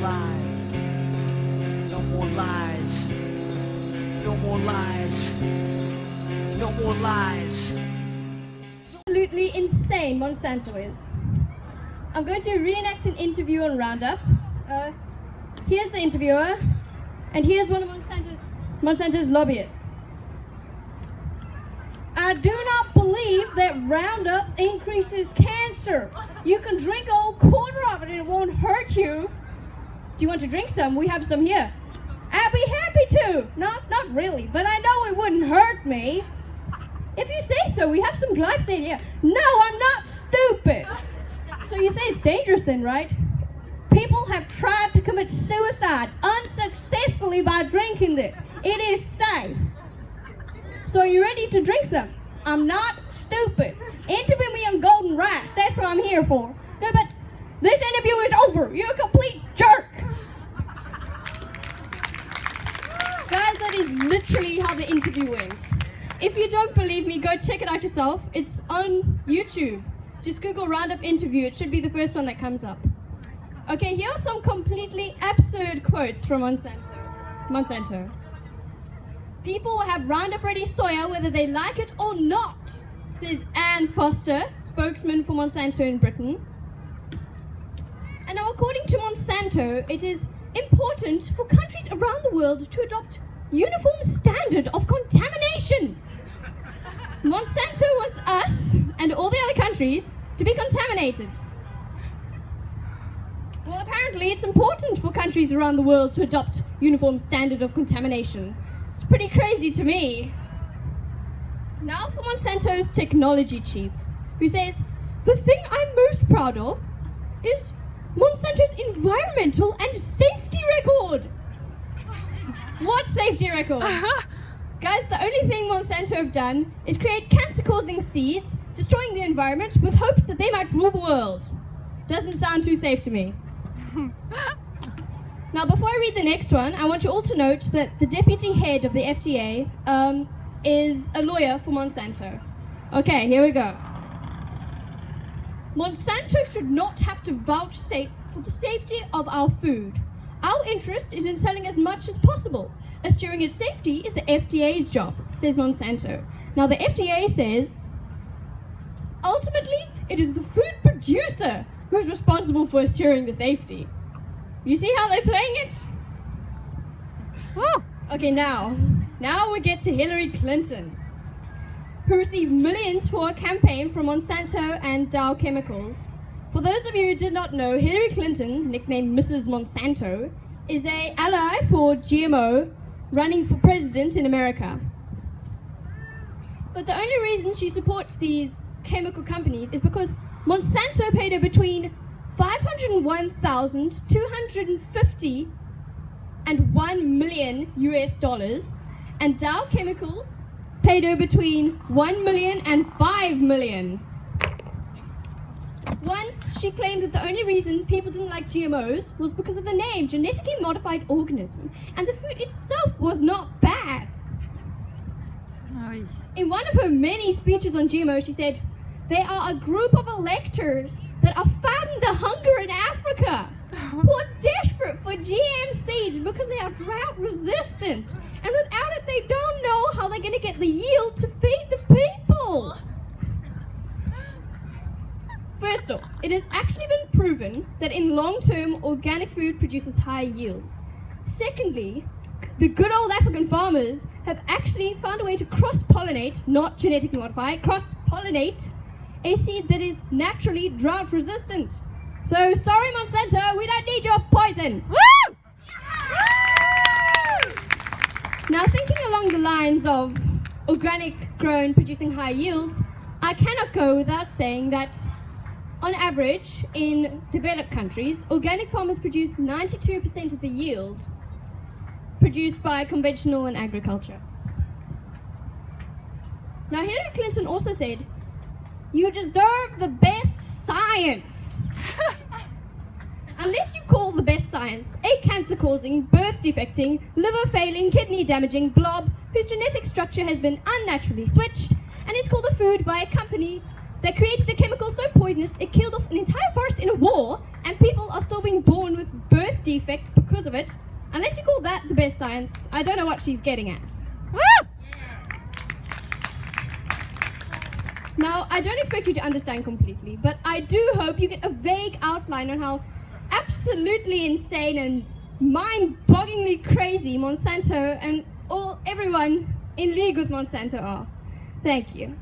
lies. No more lies. No more lies. No more lies. Absolutely insane Monsanto is. I'm going to reenact an interview on Roundup. Here's the interviewer, and here's one of Monsanto's lobbyists. I do not believe that Roundup increases cancer. You can drink a whole quarter of it and it won't hurt you. Do you want to drink some? We have some here. I'd be happy to. Not really, but I know it wouldn't hurt me. If you say so, we have some glyphosate here. No, I'm not stupid. So you say it's dangerous then, right? People have tried to commit suicide unsuccessfully by drinking this. It is safe. So are you ready to drink some? I'm not stupid. Interview me on golden rice. That's what I'm here for. No, but this interview is over. You're a complete jerk. Guys, that is literally how the interview went. If you don't believe me, go check it out yourself. It's on YouTube. Just Google Roundup interview. It should be the first one that comes up. Okay, here are some completely absurd quotes from Monsanto. People will have Roundup Ready soya whether they like it or not, says Anne Foster, spokesman for Monsanto in Britain. And now, according to Monsanto, it is important for countries around the world to adopt uniform standard of contamination. Monsanto wants us and all the other countries to be contaminated. Well, apparently it's important for countries around the world to adopt uniform standard of contamination. It's pretty crazy to me. Now for Monsanto's technology chief, who says, the thing I'm most proud of is Monsanto's environmental and safety record. What safety record? Guys, the only thing Monsanto have done is create cancer-causing seeds, destroying the environment with hopes that they might rule the world. Doesn't sound too safe to me. Now, before I read the next one, I want you all to note that the deputy head of the FDA is a lawyer for Monsanto. Okay, here we go. Monsanto should not have to vouchsafe for the safety of our food. Our interest is in selling as much as possible. Assuring its safety is the FDA's job, says Monsanto. Now, the FDA says, ultimately, it is the food producer who is responsible for assuring the safety. You see how they're playing it? Woo! Okay, now we get to Hilary Clinton, who received millions for a campaign from Monsanto and Dow Chemicals. For those of you who did not know, Hilary Clinton, nicknamed Mrs. Monsanto, is an ally for GMO running for president in America. But the only reason she supports these chemical companies is because Monsanto paid her between $501,250 and $1 million US, and Dow Chemicals paid her between $1 million and $5 million. Once she claimed that the only reason people didn't like GMOs was because of the name, genetically modified organism, and the food itself was not bad. In one of her many speeches on GMO, she said, "They are a group of electors that are fighting the hunger in Africa, who are desperate for GM seeds because they are drought resistant, and without it they don't know how they're going to get the yield to feed the people." First off, it has actually been proven that in long-term, organic food produces higher yields. Secondly, the good old African farmers have actually found a way to cross-pollinate, not genetically modify, cross-pollinate a seed that is naturally drought resistant. So, sorry Monsanto, we don't need your poison. Woo! Now, thinking along the lines of organic grown producing high yields, I cannot go without saying that on average, in developed countries, organic farmers produce 92% of the yield produced by conventional and agriculture. Now, Hilary Clinton also said, "You deserve the best science." Unless you call the best science a cancer-causing, birth-defecting, liver-failing, kidney-damaging blob whose genetic structure has been unnaturally switched and is called a food by a company that created a chemical so poisonous it killed off an entire forest in a war, and people are still being born with birth defects because of it. Unless you call that the best science, I don't know what she's getting at. Now, I don't expect you to understand completely, but I do hope you get a vague outline on how absolutely insane and mind-bogglingly crazy Monsanto and everyone in league with Monsanto are. Thank you.